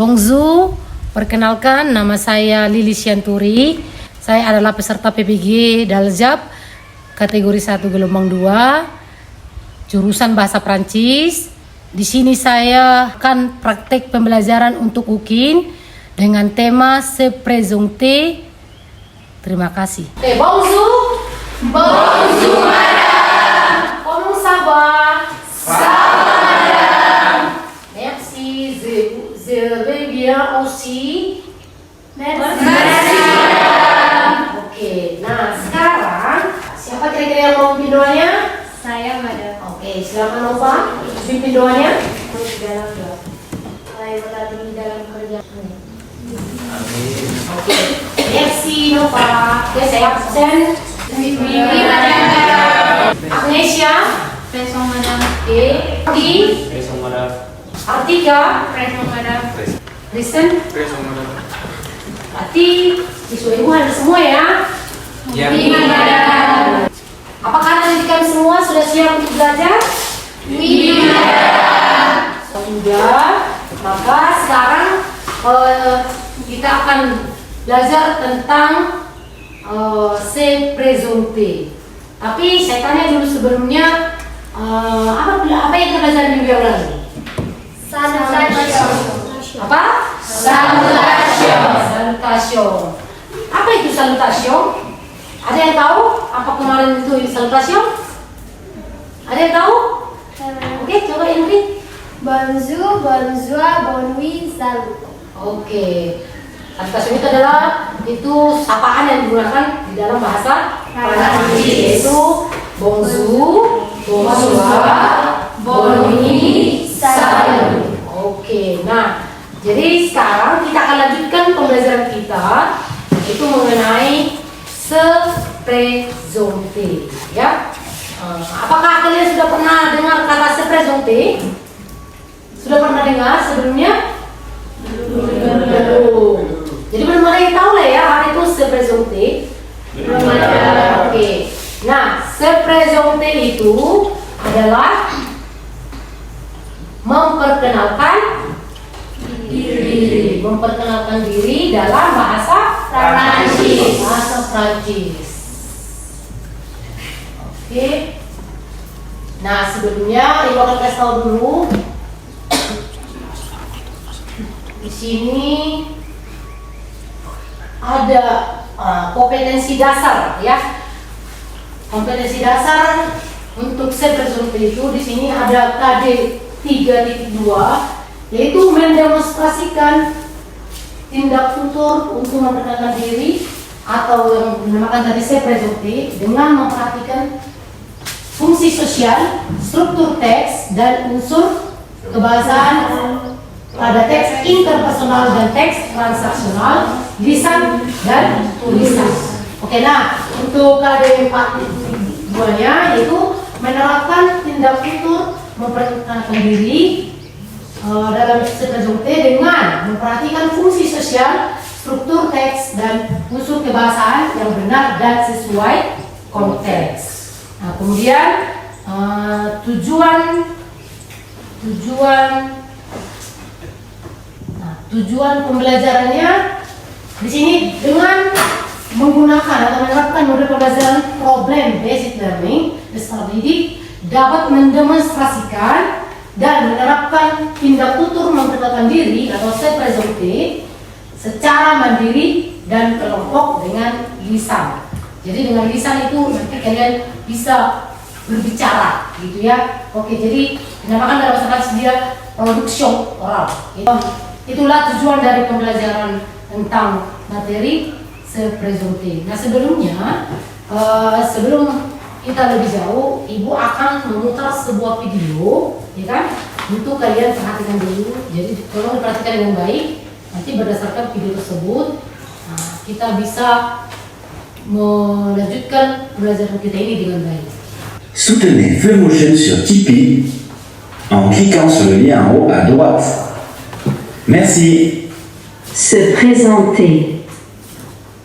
Bonjour, perkenalkan nama saya Lili Sianturi. Saya adalah peserta PPG Daljab kategori 1 gelombang 2 jurusan bahasa Prancis. Di sini saya akan praktek pembelajaran untuk UKIN dengan tema Se présenter. Terima kasih. Bonjour. Bonjour madame. Comment ça va? Je vais bien aussi. Merci. Oke, nah sekarang siapa kira-kira yang mau pimpin doanya? Saya, madam. Oke, silakan Nova pimpin doanya. Di dalam doa. Saya berlatih di dalam kerja. Oke, merci Nova. Oke, saya absen. Mimi, madam. Agnesia. Presong, madam. Oke, Adi. Presong madam. Artika. Presong, madam. Listen. Presong madam. Berarti siswa ibu ada semua ya? Ya. Mimi, madam. Apakah kalian semua sudah siap untuk belajar? Mimi, madam. Sudah. Maka sekarang kita akan belajar tentang se présenter. Tapi saya tanya dulu sebelumnya, apa yang kita belajar minggu yang lalu? Salutation. Apa? Salutation. Apa itu salutation? Ada yang tahu apa kemarin itu salutation? Ada yang tahu? Oke, coba Ingrid. Bonjour, bonjour, bonne nuit, salut. Oke. Salutation itu adalah sapaan yang digunakan di dalam bahasa Prancis, yaitu bonjour, bonsoir, bonne nuit, salut. Oke. Nah, jadi sekarang kita akan lanjutkan pembelajaran kita, yaitu mengenai se présenter, ya. Apakah kalian sudah pernah dengar kata se présenter? Sudah pernah dengar sebelumnya? Belum. Jadi belum ada yang tahu lah ya apa itu se présenter. Belum ada. Oke. Nah, se présenter itu adalah memperkenalkan diri. Memperkenalkan diri dalam bahasa Prancis. Bahasa Prancis. Oke. Nah, sebelumnya ibu akan kasih tahu dulu. Di sini ada kompetensi dasar, ya. Kompetensi dasar untuk se présenter itu di sini ada KD 3.2, yaitu mendemonstrasikan tindak tutur untuk memperkenalkan diri atau yang dinamakan tadi se présenter dengan memperhatikan fungsi sosial, struktur teks dan unsur kebahasaan pada teks interpersonal dan teks transaksional, lisan dan tulisan. Oke, nah untuk KD 4.2-nya yaitu menerapkan tindak tutur memperkenalkan diri dalam se présenter dengan memperhatikan fungsi sosial, struktur teks dan unsur kebahasaan yang benar dan sesuai konteks. Nah, kemudian tujuan pembelajarannya di sini dengan menggunakan atau menerapkan model pembelajaran problem based learning, peserta didik dapat mendemonstrasikan dan menerapkan tindak tutur memperkenalkan diri atau se présenter secara mandiri dan kelompok dengan lisan. Jadi dengan lisan itu nanti kalian bisa berbicara, gitu ya. Oke, jadi dinamakan dalam bahasa Prancis dia production oral. Itulah tujuan dari pembelajaran tentang materi se présenter. Nah, sebelumnya sebelum kita lebih jauh, ibu akan memutar sebuah video, ya kan? Untuk kalian perhatikan dulu. Jadi tolong diperhatikan dengan baik. Nanti berdasarkan video tersebut, kita bisa melanjutkan pembelajaran kita ini dengan baik. Soutenez Femotion sur Tipeee en cliquant sur le lien en haut à droite. Merci. Se présenter.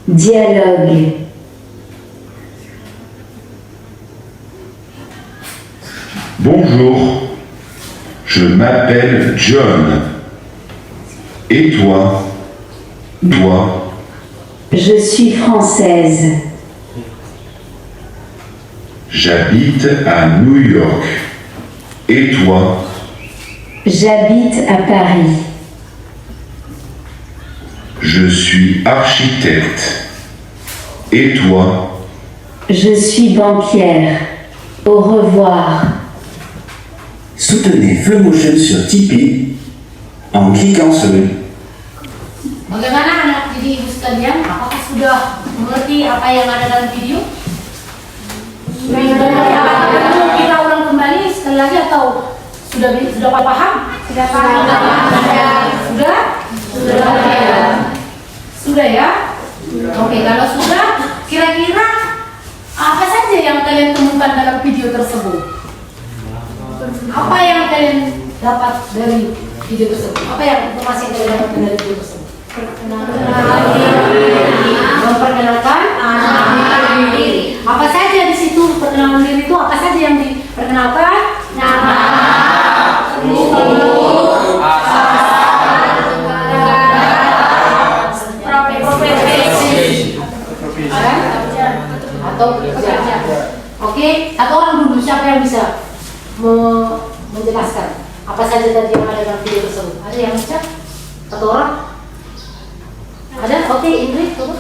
Dialogue. Bonjour, je m'appelle John. Et toi? Toi? Je suis française. J'habite à New York. Et toi? J'habite à Paris. Je suis architecte. Et toi? Je suis banquière. Au revoir. Soutenez FlowMotion sur Tipeee en cliquant sur le Bagaimana anak didik ibu sekalian? Apakah sudah mengerti apa yang ada dalam video? Sudah. Kita ulang kembali sekali lagi atau sudah paham? Sudah paham. Sudah? Sudah ya? Oke, kalau sudah, kira-kira apa saja yang kalian temukan dalam video tersebut? Apa yang kalian dapat dari video tersebut? Apa yang informasi yang kalian dapat dari video tersebut? Memperkenalkan diri. Apa saja di situ perkenalan diri itu? Apa saja yang diperkenalkan? Nama, umur, profesi, atau pekerjaan. Oke, satu orang dulu, siapa yang bisa menjelaskan apa saja tadi yang ada dalam video tersebut? Ada yang bisa? Satu orang? Ada? Oke, Ingrid, coba.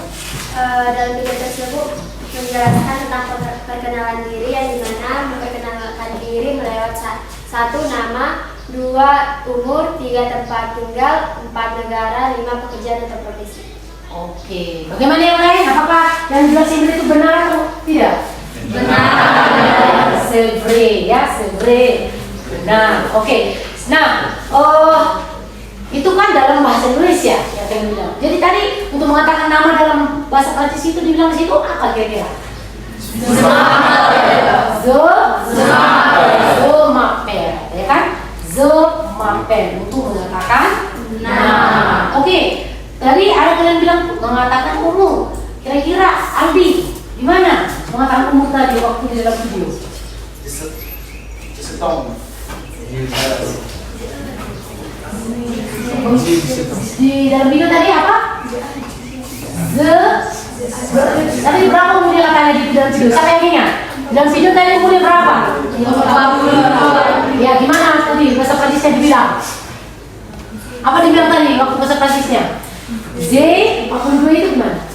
Dalam video tersebut menjelaskan tentang perkenalan diri, yang dimana memperkenalkan diri melewat satu nama, 2 umur, 3 tempat tinggal, 4 negara, 5 pekerjaan atau profesi. Oke, bagaimana yang lain? Apakah yang jelasin itu benar atau tidak? Benar. Sevre, ya, sevre. Benar. Oke. Nah, itu kan dalam bahasa Indonesia yang saya bilang. Jadi tadi untuk mengatakan nama dalam bahasa Prancis itu dibilang di situ apa kira-kira? Je m'appelle, ya kan? Je m'appelle untuk mengatakan nama. Oke. Tadi ada kalian bilang mengatakan umur. Kira-kira Aldi gimana mengatakan umur tadi waktu di dalam video? Di dalam video tadi apa? Tadi berapa umurnya katanya di dalam video? Siapa yang ingat? Di dalam video tadi umurnya berapa? 42. Ya gimana tadi bahasa Prancisnya dibilang? Apa dibilang tadi waktu bahasa Prancisnya? Z 42 itu gimana?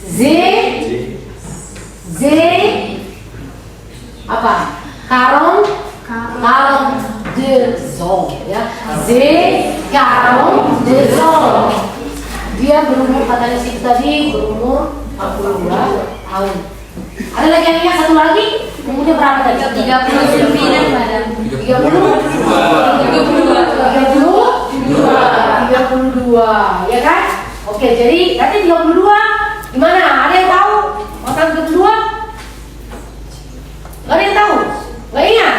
Z apa? Karong de zon, ya. Z karong de zon. Dia berumur katanya situ tadi berumur 42 tahun. Ada lagi yang ingat satu lagi? Umurnya berapa tadi? 39 badan. 32, ya kan? Oke, jadi nanti 32 gimana? Ada yang tahu? Makan 32? Gak ada yang tahu? Gak ingat?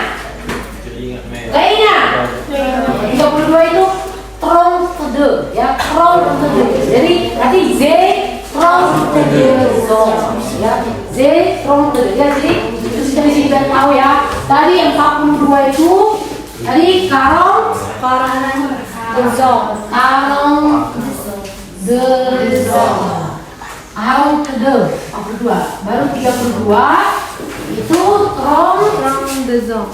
Gak ingat? 32 itu trompe-de, ya, trompe-de. Jadi nanti Z trompe-de zon, ya, Z trompe-de. Ya, jadi itu sudah bisa kita tahu ya. Tadi yang 42 itu tadi karong de zon, karong de zon, karong de 42. Baru 32 itu trong de zon,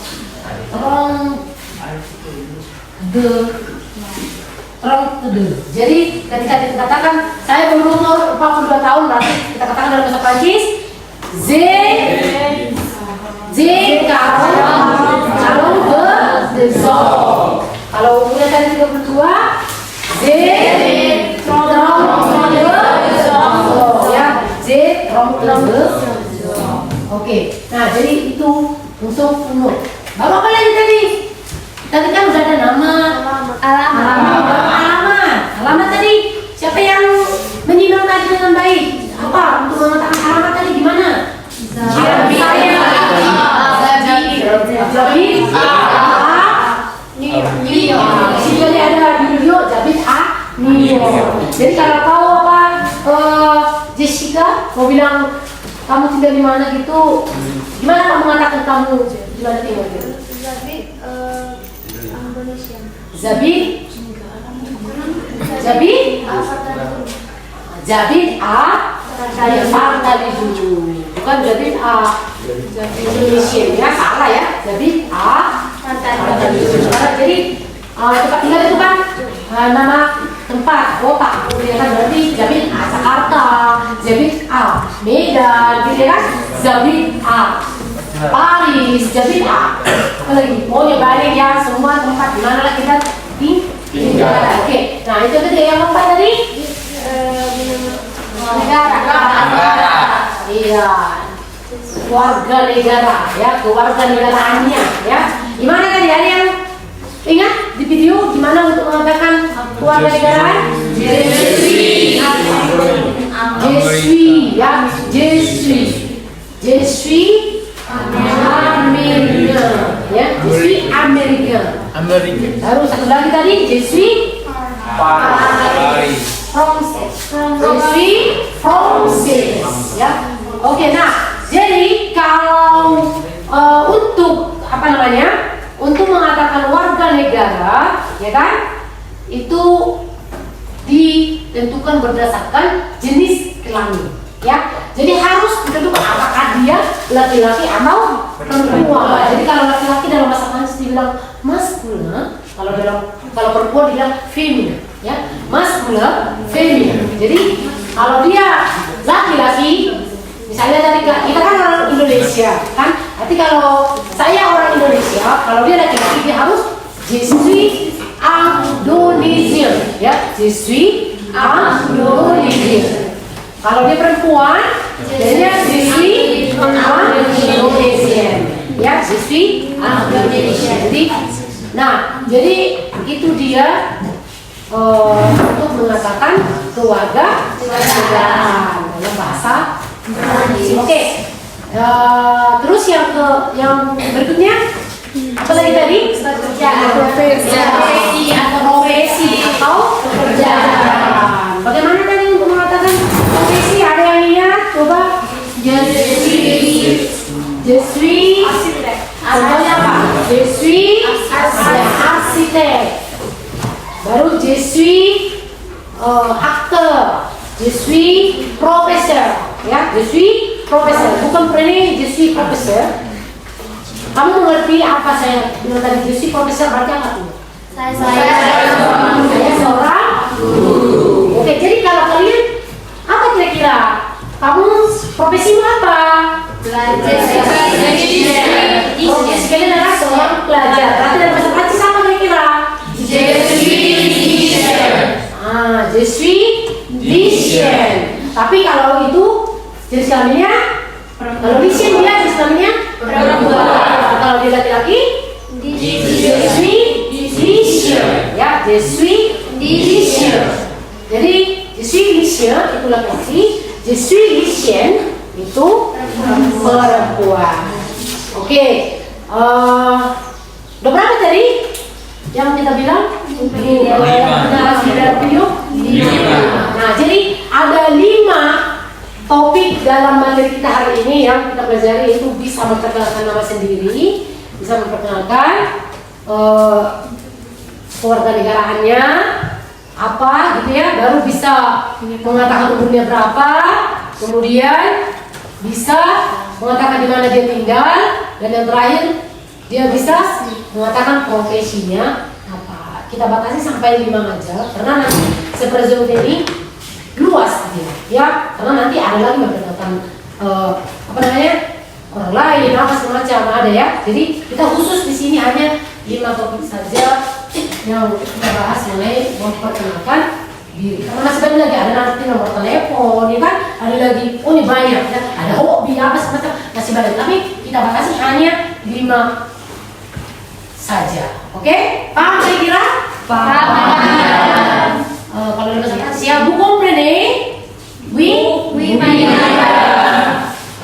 Jadi ketika kita katakan saya berumur 42 tahun, berarti kita katakan dalam bahasa Prancis Z karong de zon. Kalau umurnya tadi 32 Z trong de zon, ya, Z trong de zon. Oke, nah jadi itu untuk umur. Baru apa lagi tadi? Tadi kan udah ada nama, alamat tadi. Siapa yang menyimak tadi dengan baik? Apa untuk mengatakan alamat tadi gimana? Zabi. Jadi ada di video Zabit Jadi kalau tahu apa Jessica mau bilang kamu tinggal di mana gitu, gimana kamu mengatakan kamu di mana tinggal gitu? Indonesia. Zabi Jabit tadi dulu, bukan jabit Indonesian ya, salah ya. Jabit tadi dulu. Jadi tempat tinggal itu kan nama tempat kota, ya kan, berarti Jabit Jakarta, Jabit Medan, gitu ya kan, Jabit Paris, Jabit apa lagi? Pokoknya banyak ya, semua tempat di mana lah kita tinggal. Oke, nah itu tadi yang keempat tadi. Negara. Iya. Warga negara ya, keluarga negaraannya ya. Gimana tadi ada yang ingat di video gimana untuk mengatakan keluarga negaraan? Je suis ya, je suis Amerika ya, je suis Amerika. Baru satu lagi tadi, je suis Français ya. Oke, nah jadi kalau untuk apa namanya, untuk mengatakan warga negara ya kan, itu ditentukan berdasarkan jenis kelamin ya. Jadi harus ditentukan apakah dia laki-laki atau perempuan. Jadi kalau laki-laki dalam bahasa Prancis dibilang maskulin, kalau perempuan dibilang feminin ya, maskulin, feminin. Jadi kalau dia laki-laki, misalnya tadi kita kan orang Indonesia kan, nanti kalau saya orang Indonesia, kalau dia laki-laki dia harus je suis Indonesian ya, je suis Indonesian. Kalau dia perempuan, jadinya je suis Indonesian ya, je suis Indonesian. Jadi, nah jadi itu dia untuk mengatakan keluarga negaraan dalam bahasa Prancis. Oke. Terus yang berikutnya apa lagi tadi? Profesi atau pekerjaan. Bagaimana tadi untuk mengatakan profesi? Ada yang ingat? Coba. Je suis contohnya apa? Je suis arsitek. Baru je suis aktor. Je suis profesor. Ya, je suis profesor. Bukan pernah je suis profesor. Kamu mengerti apa saya bilang tadi? Je suis profesor berarti apa tuh? Saya seorang guru. Oke, jadi kalau kalian apa kira-kira? Kamu profesimu apa? Profesi kalian adalah seorang pelajar. Berarti dalam bahasa Prancis apa kira-kira? Je suis lycéen. Tapi kalau itu jenis kelaminnya, kalau lycéen dia jenis kelaminnya perempuan. Kalau dia laki-laki, je suis lycéen. Ya, je suis lycéen. Jadi je suis lycéen itu laki-laki, je suis lycéenne itu perempuan. Oke, udah berapa tadi yang kita bilang? Nah, jadi ada 5 topik dalam materi kita hari ini yang kita pelajari, yaitu bisa memperkenalkan nama sendiri, bisa memperkenalkan kewarganegaraannya apa gitu ya, baru bisa mengatakan umurnya berapa, kemudian bisa mengatakan di mana dia tinggal, dan yang terakhir dia bisa mengatakan profesinya apa. Kita batasi sampai 5 aja karena nanti seperti Zoom ini luas gitu ya, karena nanti ada lagi memperkenalkan apa namanya, orang lain apa semacam ada ya. Jadi kita khusus di sini hanya 5 topik saja yang kita bahas mengenai memperkenalkan diri. Karena masih banyak lagi, ada nanti nomor telepon, ya kan? Ada lagi, oh ini banyak ya, ada hobi apa semacam, masih banyak. Tapi kita batasi hanya 5 saja. Oke? Paham kira-kira? Paham. Kalau di bahasa Prancis ya, vous comprenez? Oui,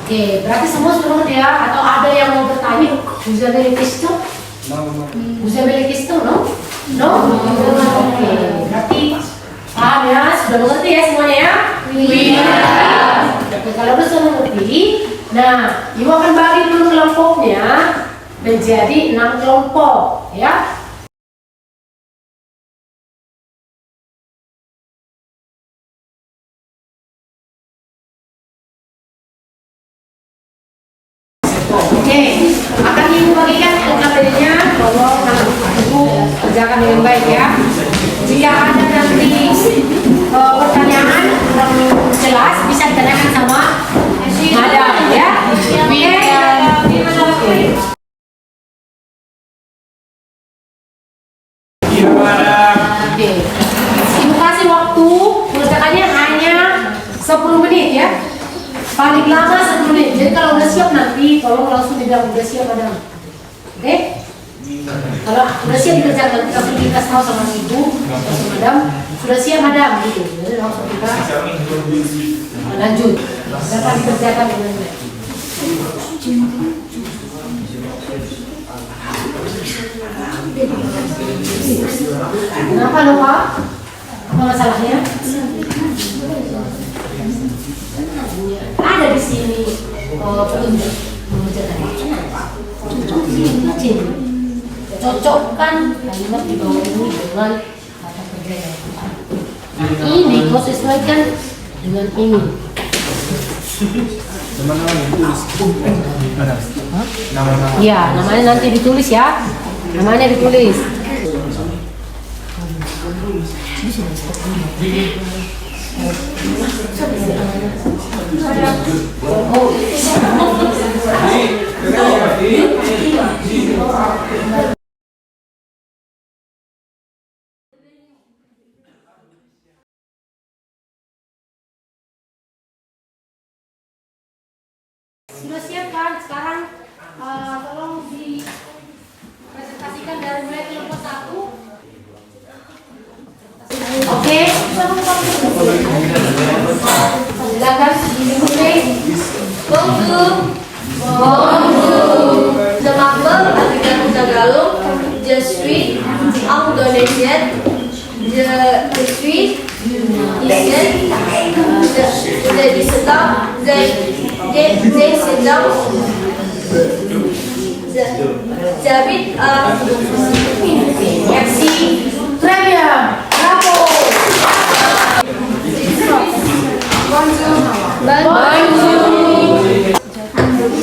Oke, berarti semua sudah ya? Atau ada yang mau bertanya? Vous avez des questions? Vous avez des questions, non? No? Oke, berarti paham ya? Sudah mengerti ya semuanya ya? Oke, kalau sudah mengerti, nah, Ibu akan bagi dulu kelompoknya menjadi 6 kelompok ya. Oke, akan ibu bagikan materinya. Tolong ibu kerjakan dengan baik ya. Jika ada nanti pertanyaan kurang jelas bisa ditanyakan sama madam ya. Iya, madam. Oke. Ibu kasih waktu mengerjakannya hanya 10 menit ya. Paling lama 10 menit. Jadi kalau udah siap nanti tolong langsung dibilang udah siap madam. Oke? Kalau udah siap dikerjakan kita langsung dikasih tahu sama ibu, sama madam, sudah siap madam gitu. Jadi langsung kita lanjut. Dapat dikerjakan dengan baik. Kenapa lupa? Apa masalahnya? Ada di sini petunjuk mengerjakan. Cocokkan kalimat di bawah ini dengan kata kerja yang tepat. Ini kau sesuaikan dengan ini. Ya, namanya nanti ditulis ya. Namanya ditulis. Sudah siap kan? Sekarang tolong dipresentasikan dari mulai kelompok 1. Oke. Silakan dimulai. Bonjour. Je m'appelle Adriana Tagalog. Je suis indonésienne. Je suis lycéenne. J'ai 17 ans. J'ai 16 ans. J'habite à... Merci. Très bien. Bravo. Bonjour.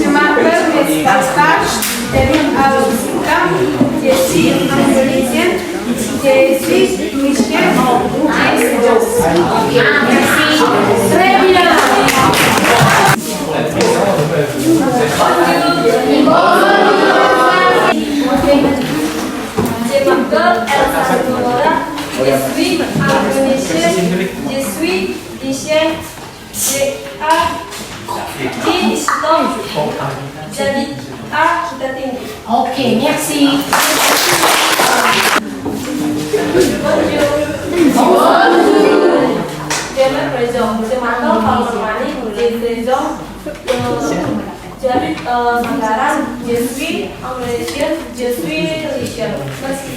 Je m'appelle Pascal, j'habite à Lusitania, je suis indonésienne, je suis Michel, Merci. Très bien. Je m'appelle Elsa Nora. Je suis indonésienne. Je suis lycéenne. J'ai 10 ans. J'habite à Kitatinggi. Oke, merci. Je me présente. Je m'appelle Palmermani. Je présente. J'habite à Manggaran. Je suis indonésienne. Je suis lycéenne. Merci.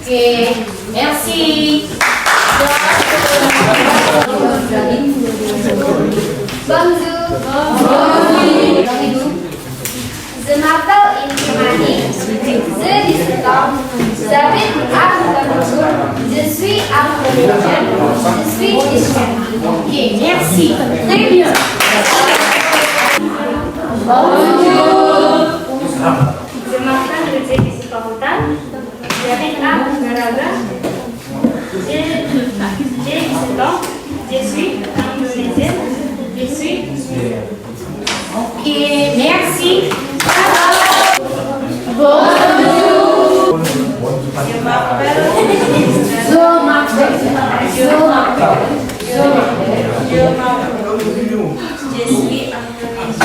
Oke, merci. Bonjour. Je m'appelle Indrimani. J'ai 17 ans. J'habite à Kuala Je suis indonésienne. Je suis lycéenne. Oke, merci. Très bien. Je m'appelle Rezeki Sukahutan. J'habite à Garaga. J'ai 17 ans. Je suis indonésienne. Je suis Oke, merci. je m'appelle je suis indonésienne,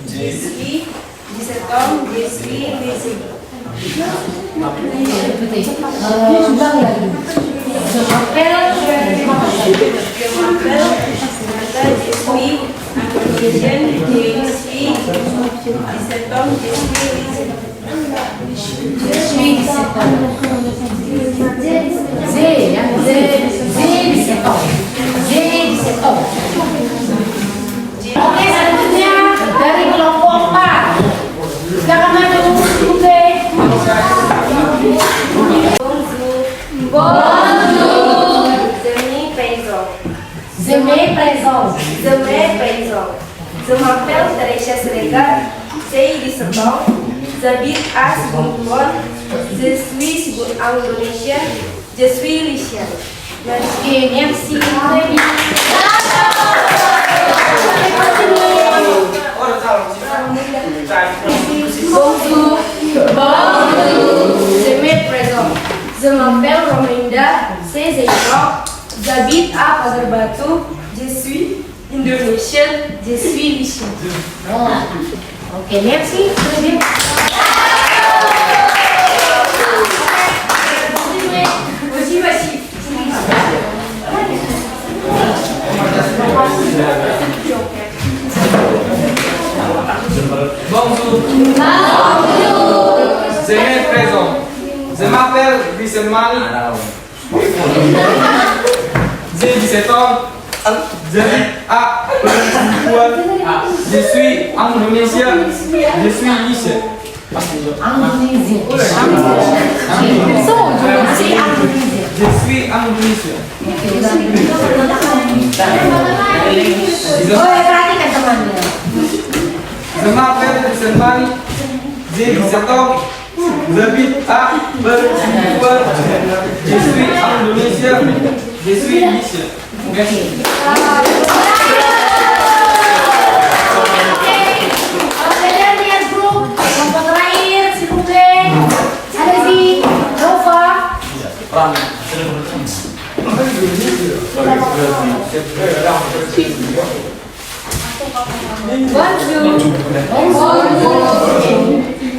je suis 17 ans, je suis lycéenne. Ulangi lagi. Je m'appelle. Je m'appelle Samantha, je suis indonésienne, je suis 17 ans, je suis lycéenne. Je suis 17 ans. Z, ya. Z 17 ans. Z 17 ans. Oke, selanjutnya dari kelompok 4. Silakan maju, Bunda. Je me présente. Je me présente. Je me présente. Je m'appelle Teresa Siregar, saya di Serpong, j'habite à Sibuntuan, je suis Indonésien, je suis Lycien. Merci. Bonjour. Je me présente. Je m'appelle Rominda, 16 ans. J'habite à Pasar Batu. Je suis Indonesienne. Je suis Lycienne. Oke, merci. Bonjour. Je me présente. Je m'appelle Bisselmani. J'ai 17 ans. J'habite à Perempuan. Je suis Indonésien. Je suis Lycien. Indonesia. So, si Indonesia. Je suis Indonésien. Oh, perhatikan temannya. Je m'appelle Bisselmani. J'ai 17 ans. J'habite à Perempuan. Je suis Indonésien. Je suis Lycien. Merci. Kalian lihat grup kelompok terakhir si Ruben, ada si Nova.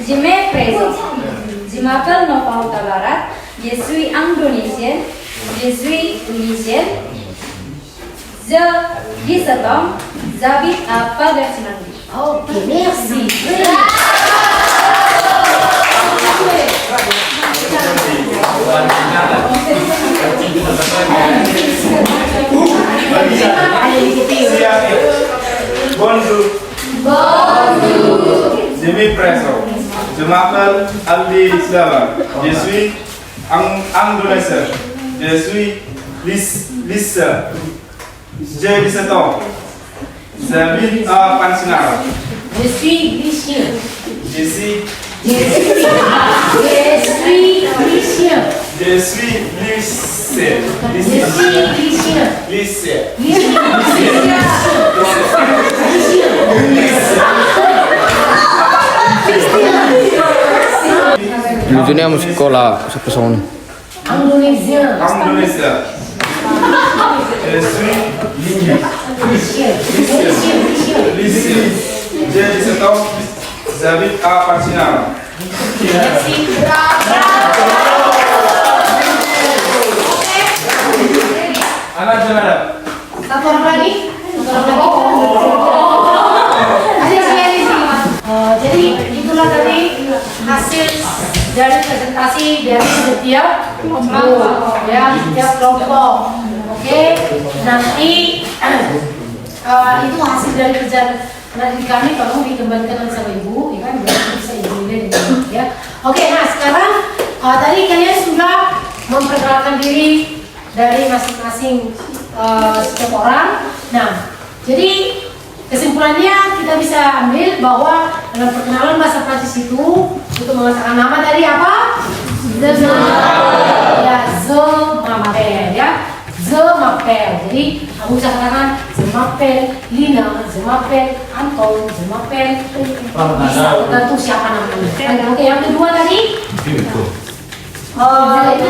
Je me présente. Je m'appelle Nova Utabarat. Je suis Indonesienne. Je suis Lycienne. Je 17 ans. J'habite à Pagar Sinangri. Oke, merci. Bonjour. Je me présente. Je m'appelle Ali Slava. Je suis Indonésien. Je suis Lycien. J'ai 17 ans. J'habite à Pansinara. Je suis Lycien. Je suis Lycien. Je suis lycée. Lycée. Lucunya mau sekolah sepesona. Indonesia. Indonésien. Je suis lycée. J'ai 17 ans. J'habite à Pansinara. Anak juara. Satu orang lagi. Jadi itulah tadi hasil dari presentasi dari setiap kelompok, ya, setiap kelompok. Oke, nanti itu hasil dari kerjaan nanti kami tolong dikembalikan sama ibu, ya kan, biar bisa ibu lihat ya. Oke, nah sekarang tadi kalian sudah memperkenalkan diri dari masing-masing setiap orang. Nah, jadi kesimpulannya kita bisa ambil bahwa dalam perkenalan bahasa Prancis itu untuk mengatakan nama dari apa? Je m'appelle, ya. Je m'appelle. Jadi kamu bisa katakan je m'appelle Lina, je m'appelle Anton, je m'appelle bisa tergantung siapa namanya. Oke, yang kedua tadi itu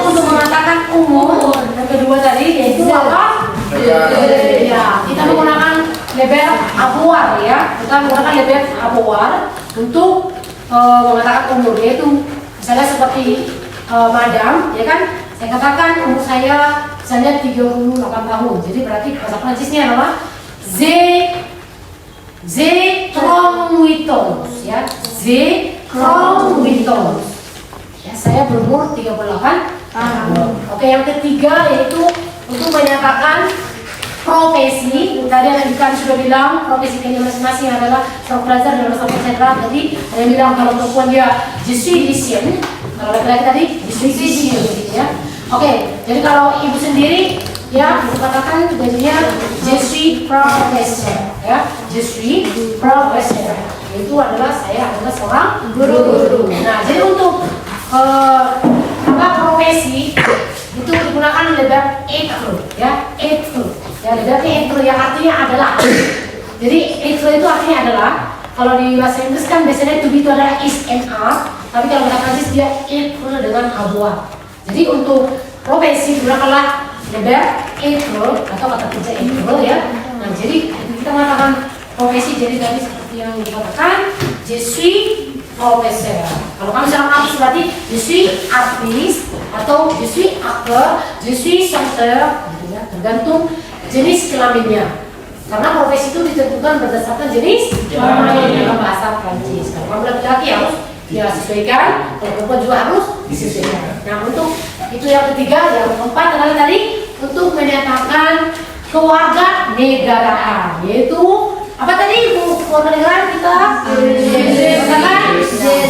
untuk mengatakan umur. Yang kedua tadi yaitu apa? Ya, kita menggunakan leber avoir, ya. Kita menggunakan leber avoir untuk mengatakan umur, yaitu misalnya seperti madam, ya kan? Saya katakan umur saya misalnya 38 tahun. Jadi berarti bahasa Prancisnya adalah Z38 ans, ya. Z38 ans. Ya, saya berumur 38 tahun. Oke, yang ketiga yaitu untuk menyatakan profesi. Tadi kan sudah bilang profesi kalian masing-masing adalah seorang pelajar dalam satu sentral. Jadi ada yang bilang kalau perempuan dia je suis lycéenne, kalau laki-laki tadi je suis lycéen, gitu ya. Oke, jadi kalau ibu sendiri ya ibu katakan jadinya je suis professeur, ya. ya. Je suis professeur. Itu adalah saya adalah seorang guru. Nah, jadi untuk profesi itu digunakan oleh verb être, ya, être. Ya, verb être yang artinya adalah. Jadi être itu artinya adalah. Kalau di bahasa Inggris kan biasanya to be itu adalah is and are, tapi kalau bahasa Prancis dia être dengan avoir. Jadi untuk profesi gunakanlah verb être atau kata kerja être ya. Nah, jadi kita mengatakan profesi jadi tadi seperti yang dikatakan, je suis professeur. Kalau kamu seorang artis berarti je suis artiste atau je suis acteur, je suis chanteur, gitu ya, tergantung jenis kelaminnya. Karena profesi itu ditentukan berdasarkan jenis kelamin dalam bahasa Prancis. Kalau kamu laki-laki harus disesuaikan, kalau perempuan juga harus disesuaikan. Nah, untuk itu yang ketiga, yang keempat adalah tadi untuk menyatakan keluarga negaraan, yaitu apa tadi ibu keluarga negaraan kita? Katakan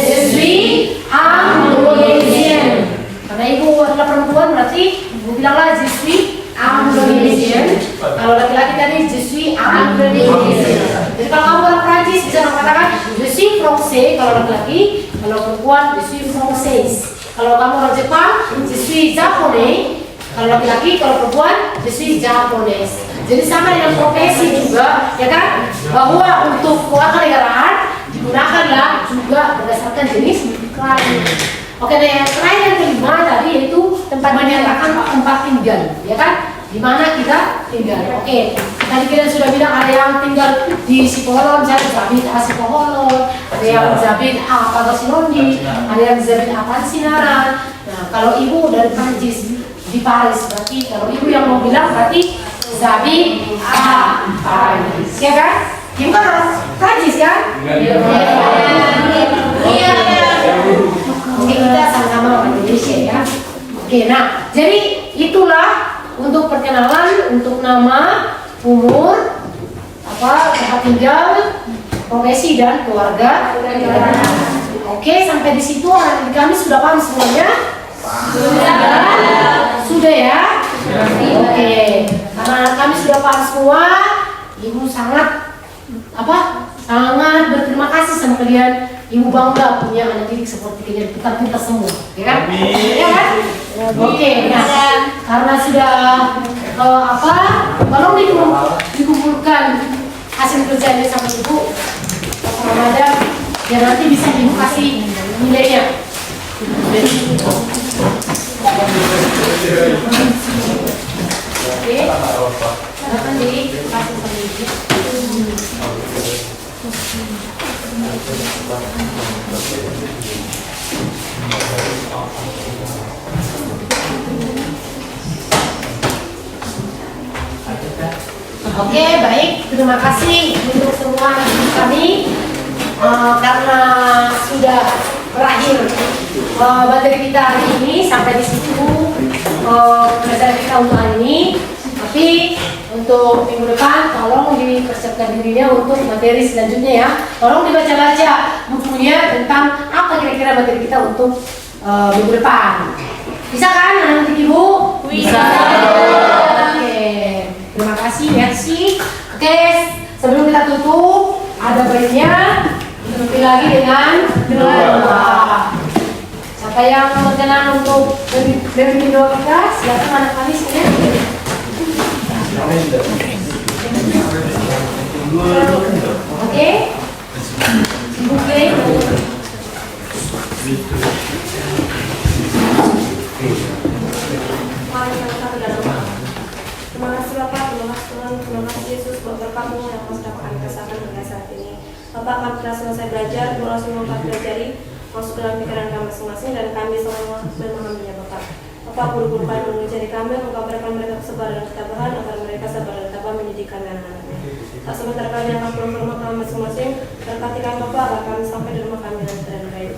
je suis Indonesian. Karena ibu adalah perempuan berarti ibu bilanglah je suis Indonesian. Kalau laki-laki tadi je suis Indonesian. Jadi kalau kamu orang Prancis bisa mengatakan je suis Français kalau laki-laki, kalau perempuan je suis Française. Kalau kamu orang Jepang je suis Japonais, kalau laki-laki, kalau perempuan je suis Japanese. Jadi sama dengan profesi juga, ya kan? Bahwa untuk kewarganegaraan digunakanlah juga berdasarkan jenis kelamin. Oke, nah yang terakhir yang kelima tadi yaitu tempat menyatakan tempat tinggal, ya kan? Di mana kita tinggal. Oke, tadi kita sudah bilang ada yang tinggal di Sipolon, misalnya Zabit A Sipolon, ada yang Zabit A Pagasilondi, ada yang Zabit A Pansinaran. Nah, kalau ibu dari Prancis di Paris berarti kalau ibu yang mau bilang berarti Zabit A Paris, ya kan? Ibu kan orang Prancis kan? Iya. Oke, kita sama-sama orang Indonesia ya. Oke, nah jadi itulah untuk perkenalan untuk nama, umur, tempat tinggal, profesi dan keluarga. Oke, sampai di situ kami sudah paham semuanya. Sudah ya. Oke, karena kami sudah paham semua, ibu sangat sangat berterima kasih sama kalian. Ibu bangga punya anak didik seperti kalian, kita semua, ya kan? Ya kan? Oke, nah karena sudah tolong dikumpulkan hasil kerjanya sama ibu Ramadan, ya nanti bisa ibu kasih nilainya. Oke, silakan dikasih sama ibu. Oke, baik, terima kasih untuk semua kami karena sudah berakhir materi kita hari ini. Sampai di situ pelajaran kita untuk hari ini. Tapi untuk minggu depan tolong dipersiapkan dirinya untuk materi selanjutnya ya. Tolong dibaca-baca bukunya tentang apa kira-kira materi kita untuk minggu depan. Bisa kan anak-anak ibu? Bisa. Oke, terima kasih, merci. Oke, sebelum kita tutup ada baiknya ditutupi lagi dengan doa. Siapa yang berkenan untuk memimpin doa kita? Silakan anak kami sekalian. Oke, Terima kasih Bapak, terima kasih Tuhan, terima kasih Yesus buat berkat-Mu yang sudah kami rasakan hingga saat ini. Bapak, kami telah selesai belajar, Bu langsung kami pelajari masuk dalam pikiran kami masing-masing dan kami semua memahaminya Bapak. Bapak, guru-guru kami mengajari kami, mengkabarkan mereka kesabaran dan ketabahan agar mereka sabar dan tabah mendidik kami anak-anaknya. Tak sebentar kami akan pulang ke rumah kami masing-masing, berkati kami Bapak agar kami sampai di rumah kami dalam keadaan baik.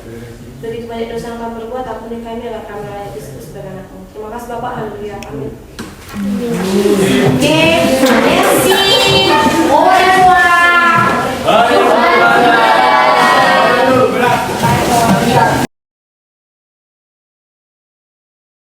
Begitu banyak dosa yang kami perbuat, ampuni kami agar kami layak disebut sebagai anak-Mu. Terima kasih Bapak, haleluya, amin. Oke, merci.